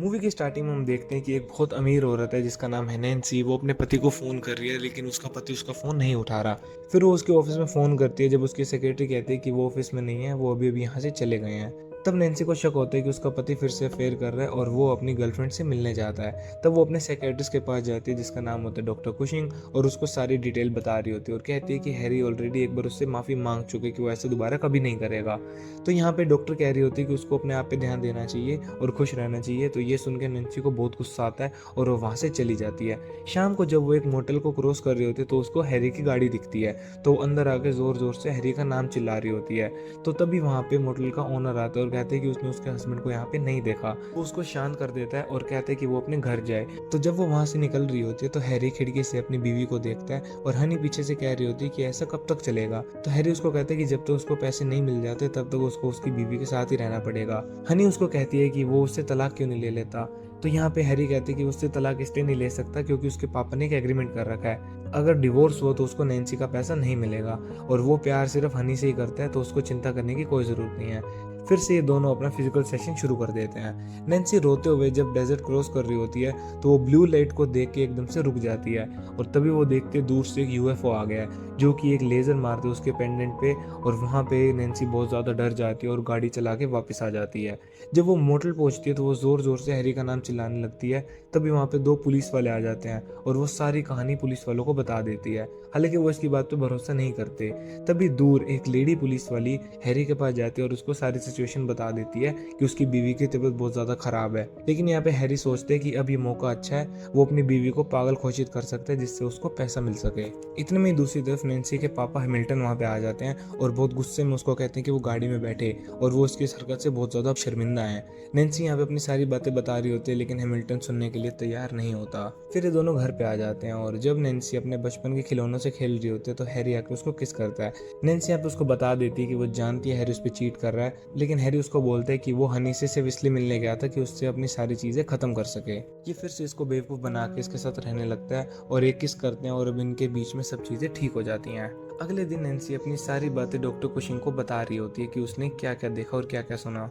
Movie की starting में हम देखते हैं कि एक बहुत अमीर औरत है जिसका नाम है नैन्सी। वो अपने पति को फ़ोन कर रही है लेकिन उसका पति उसका फ़ोन नहीं उठा रहा। फिर वो उसके ऑफिस में फ़ोन करती है। जब उसकी सेक्रेटरी कहती है कि वो ऑफिस में नहीं है, वो अभी अभी यहाँ से चले गए हैं, तब नैन्सी को शक होता है कि उसका पति फिर से अफेयर कर रहा है और वो अपनी गर्लफ्रेंड से मिलने जाता है। तब वो अपने सेक्रेटरिस्ट के पास जाती है जिसका नाम होता है डॉक्टर कुशिंग, और उसको सारी डिटेल बता रही होती है और कहती है कि हैरी ऑलरेडी एक बार उससे माफ़ी मांग चुके कि वो ऐसे दोबारा कभी नहीं करेगा। तो यहाँ पे डॉक्टर कह रही होती है कि उसको अपने आप पे ध्यान देना चाहिए और खुश रहना चाहिए। तो ये सुन के नैन्सी को बहुत गुस्सा आता है और वो वहाँ से चली जाती है। शाम को जब वो एक मोटल को क्रॉस कर रही होती है तो उसको हैरी की गाड़ी दिखती है। तो वो अंदर आके जोर जोर से हैरी का नाम चिल्ला रही होती है। तो तभी वहाँ पे मोटल का ओनर आता है और कहते हैं कि उसने उसके हस्बैंड को यहाँ पे नहीं देखा। वो उसको शांत कर देता है और कहते हैं कि वो अपने घर जाए। तो जब वो वहाँ से निकल रही होती है तो हैरी खिड़की से अपनी बीवी को देखता है और हनी पीछे से कह रही होती है कि ऐसा कब तक चलेगा। तो हैरी उसको कहता है कि जब तक उसको पैसे नहीं मिल जाते तब तक उसको उसकी बीवी के साथ ही रहना पड़ेगा। हनी उसको कहती है कि वो उससे तलाक क्यों नहीं ले लेता। तो यहाँ पे हैरी कहते हैं कि उससे तलाक इसलिए नहीं ले सकता क्योंकि उसके पापा ने एक एग्रीमेंट कर रखा है, अगर डिवोर्स हुआ तो उसको नैन्सी का पैसा नहीं मिलेगा और वो प्यार सिर्फ हनी से ही करता है, तो उसको चिंता करने की कोई ज़रूरत नहीं है। फिर से ये दोनों अपना फिजिकल सेशन शुरू कर देते हैं। नैन्सी रोते हुए जब डेजर्ट क्रॉस कर रही होती है तो वो ब्लू लाइट को देख के एकदम से रुक जाती है और तभी वो देखते हैं दूर से एक यूएफओ आ गया है जो कि एक लेज़र मारते है उसके पेंडेंट पे, और वहाँ पे नैन्सी बहुत ज़्यादा डर जाती है और गाड़ी चला के वापस आ जाती है। जब वो मोटल पहुँचती है तो वो ज़ोर ज़ोर से हैरी का नाम चिल्लाने लगती है। तभी वहाँ पे दो पुलिस वाले आ जाते हैं और वो सारी कहानी पुलिस वालों को बता देती है। हालांकि वो इसकी बात पे भरोसा नहीं करते। तभी दूर एक लेडी पुलिस वाली हैरी के पास जाती है और उसको सारी सिचुएशन बता देती है कि उसकी बीवी की तबीयत बहुत ज़्यादा ख़राब है। लेकिन यहाँ पे हैरी सोचते हैं कि अब ये मौका अच्छा है, वो अपनी बीवी को पागल घोषित कर सकता है जिससे उसको पैसा मिल सके। इतने में ही दूसरी तरफ नैन्सी के पापा हैमिल्टन वहाँ पे आ जाते हैं और बहुत गुस्से में उसको कहते हैं कि वो गाड़ी में बैठे और वो उसकी इस हरकत से बहुत ज़्यादा शर्मिंदा है। नैन्सी यहाँ पे अपनी सारी बातें बता रही होती है लेकिन हैमिल्टन सुनने के लिए तैयार नहीं होता। फिर ये दोनों घर पे आ जाते हैं और जब नैन्सी अपने बचपन के खिलौनों से खेल रही होती है तो हैरी आके उसको किस करता है। नैन्सी यहाँ पे उसको बता देती है कि वो जानती है हैरी उस पर चीट कर रहा है, लेकिन हैरी उसको बोलता है कि वो हनी से सिर्फ इसलिए मिलने गया था कि उससे अपनी सारी चीज़ें ख़त्म कर सके। ये फिर से इसको बेवकूफ़ बना के इसके साथ रहने लगता है और एक किस करते हैं और अब इनके बीच में सब चीज़ें ठीक हो जाती हैं। अगले दिन नैन्सी अपनी सारी बातें डॉक्टर कुशिंग को बता रही होती है कि उसने क्या क्या देखा और क्या क्या सुना।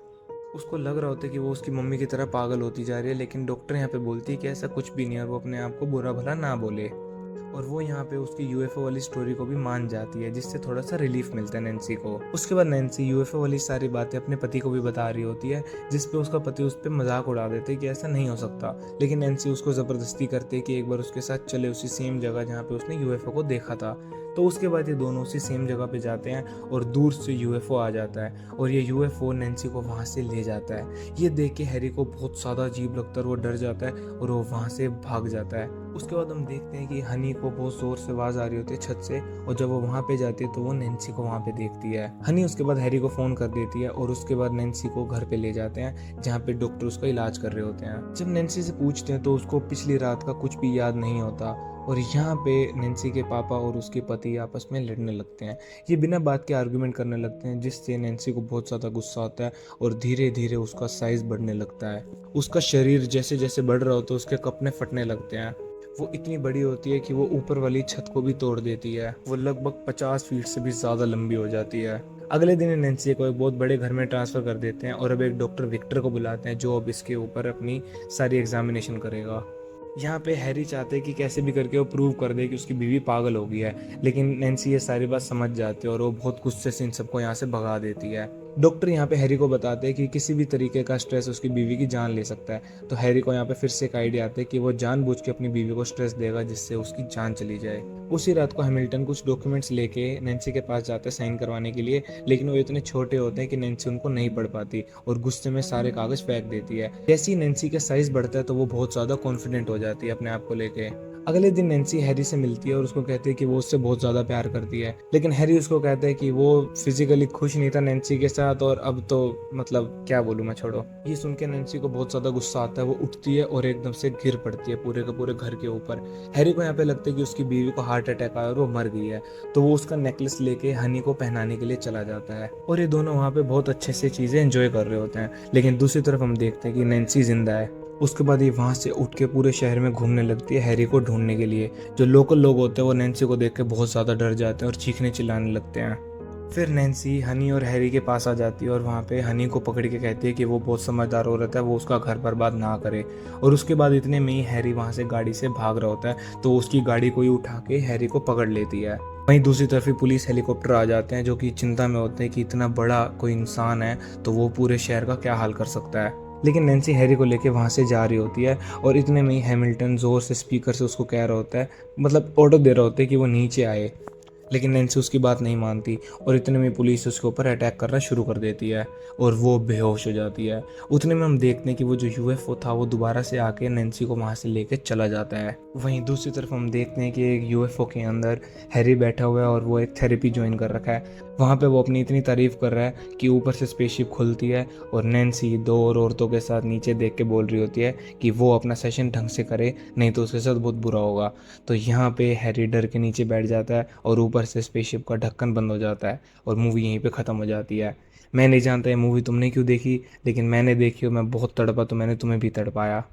उसको लग रहा होता है कि वो उसकी मम्मी की तरह पागल होती जा रही है, लेकिन डॉक्टर यहाँ पे बोलती है कि ऐसा कुछ भी नहीं है और वो अपने आप को बुरा भला ना बोले। और वो यहाँ पे उसकी यूएफओ वाली स्टोरी को भी मान जाती है जिससे थोड़ा सा रिलीफ मिलता है नैन्सी को। उसके बाद नैन्सी यूएफओ वाली सारी बातें अपने पति को भी बता रही होती है, जिस पे उसका पति उस पर मजाक उड़ा देते हैं कि ऐसा नहीं हो सकता। लेकिन नैन्सी उसको ज़बरदस्ती करती है कि एक बार उसके साथ चले उसी सेम जगह जहाँ पे उसने यूएफओ को देखा था। तो उसके बाद ये दोनों उसी सेम जगह पे जाते हैं और दूर से यूएफओ आ जाता है और ये यूएफओ नैन्सी को वहाँ से ले जाता है। ये देख के हैरी को बहुत ज़्यादा अजीब लगता है, वो डर जाता है और वो वहाँ से भाग जाता है। उसके बाद हम देखते हैं कि हनी को बहुत जोर से आवाज़ आ रही होती है छत से, और जब वो वहाँ पे जाती है तो वो नैन्सी को वहाँ पे देखती है। हनी उसके बाद हैरी को फ़ोन कर देती है और उसके बाद नैन्सी को घर पे ले जाते हैं जहाँ पे डॉक्टर उसका इलाज कर रहे होते हैं। जब नैन्सी से पूछते हैं तो उसको पिछली रात का कुछ भी याद नहीं होता और यहाँ पे नैन्सी के पापा और उसके पति आपस में लड़ने लगते हैं। ये बिना बात के आर्गुमेंट करने लगते हैं जिससे नैन्सी को बहुत ज़्यादा गुस्सा आता है और धीरे धीरे उसका साइज़ बढ़ने लगता है। उसका शरीर जैसे जैसे बढ़ रहा होता है उसके कपड़े फटने लगते हैं। वो इतनी बड़ी होती है कि वो ऊपर वाली छत को भी तोड़ देती है। वो लगभग 50 फीट से भी ज़्यादा लंबी हो जाती है। अगले दिन नैन्सी को एक बहुत बड़े घर में ट्रांसफ़र कर देते हैं और अब एक डॉक्टर विक्टर को बुलाते हैं जो अब इसके ऊपर अपनी सारी एग्जामिनेशन करेगा। यहाँ पे हैरी चाहते हैं कि कैसे भी करके वो प्रूव कर दे कि उसकी बीवी पागल हो गई है, लेकिन नैन्सी ये सारी बात समझ जाती है और वो बहुत गुस्से से इन सबको यहाँ से भगा देती है। डॉक्टर यहाँ पे हैरी को बताते हैं कि किसी भी तरीके का स्ट्रेस उसकी बीवी की जान ले सकता है। तो हैरी को यहाँ पे फिर से एक आइडिया आता है कि वो जानबूझ के अपनी बीवी को स्ट्रेस देगा जिससे उसकी जान चली जाए। उसी रात को हैमिल्टन कुछ डॉक्यूमेंट्स लेके नैन्सी के पास जाते हैं साइन करवाने के लिए, लेकिन वो इतने छोटे होते हैं कि नैन्सी उनको नहीं पढ़ पाती और गुस्से में सारे कागज फेंक देती है। जैसे ही नैन्सी का साइज बढ़ता है तो वो बहुत ज़्यादा कॉन्फिडेंट हो जाती है अपने आप को लेके। अगले दिन नैन्सी हैरी से मिलती है और उसको कहती है कि वो उससे बहुत ज़्यादा प्यार करती है, लेकिन हैरी उसको कहता है कि वो फिजिकली खुश नहीं था नैन्सी के साथ और अब तो मतलब क्या बोलूँ मैं, छोड़ो। ये सुन के नैन्सी को बहुत ज़्यादा गुस्सा आता है, वो उठती है और एकदम से गिर पड़ती है पूरे के पूरे घर के ऊपर। हैरी को यहाँ पे लगता है कि उसकी बीवी को हार्ट अटैक आया और वो मर गई है, तो वो उसका नेकलेस लेके हनी को पहनाने के लिए चला जाता है और ये दोनों वहाँ पे बहुत अच्छे से चीज़ें एंजॉय कर रहे होते हैं। लेकिन दूसरी तरफ हम देखते हैं कि नैन्सी जिंदा है। उसके बाद ये वहाँ से उठ के पूरे शहर में घूमने लगती है हैरी को ढूंढने के लिए। जो लोकल लोग होते हैं वो नैन्सी को देख के बहुत ज़्यादा डर जाते हैं और चीखने चिल्लाने लगते हैं। फिर नैन्सी हनी और हैरी के पास आ जाती है और वहाँ पे हनी को पकड़ के कहती है कि वो बहुत समझदार औरत है, वो उसका घर बर्बाद ना करे। और उसके बाद इतने में ही हैरी वहाँ से गाड़ी से भाग रहा होता है, तो उसकी गाड़ी कोई उठा के हैरी को पकड़ लेती है। वहीं दूसरी तरफ ही पुलिस हेलीकॉप्टर आ जाते हैं, जो कि चिंता में होते हैं कि इतना बड़ा कोई इंसान है तो वो पूरे शहर का क्या हाल कर सकता है। लेकिन नैन्सी हैरी को लेके वहाँ से जा रही होती है और इतने में ही हैमिल्टन ज़ोर से स्पीकर से उसको कह रहा होता है, मतलब ऑर्डर दे रहा होता है कि वो नीचे आए। लेकिन नैन्सी उसकी बात नहीं मानती और इतने में पुलिस उसके ऊपर अटैक करना शुरू कर देती है और वो बेहोश हो जाती है। उतने में हम देखते हैं कि वो जो यूएफओ था वो दोबारा से आके नैन्सी को वहाँ से लेके चला जाता है। वहीं दूसरी तरफ हम देखते हैं कि एक यूएफओ के अंदर हैरी बैठा हुआ है और वो एक थेरेपी ज्वाइन कर रखा है। वहाँ पे वो अपनी इतनी तारीफ कर रहा है कि ऊपर से स्पेसशिप खुलती है और नैन्सी दो और औरतों के साथ नीचे देख के बोल रही होती है कि वो अपना सेशन ढंग से करे, नहीं तो उसके साथ बहुत बुरा होगा। तो यहाँ पे हैरी डर के नीचे बैठ जाता है और ऊपर से स्पेसशिप का ढक्कन बंद हो जाता है और मूवी यहीं पे ख़त्म हो जाती है। मैं नहीं जानता ये मूवी तुमने क्यों देखी, लेकिन मैंने देखी और मैं बहुत तड़पा, तो मैंने तुम्हें भी तड़पाया।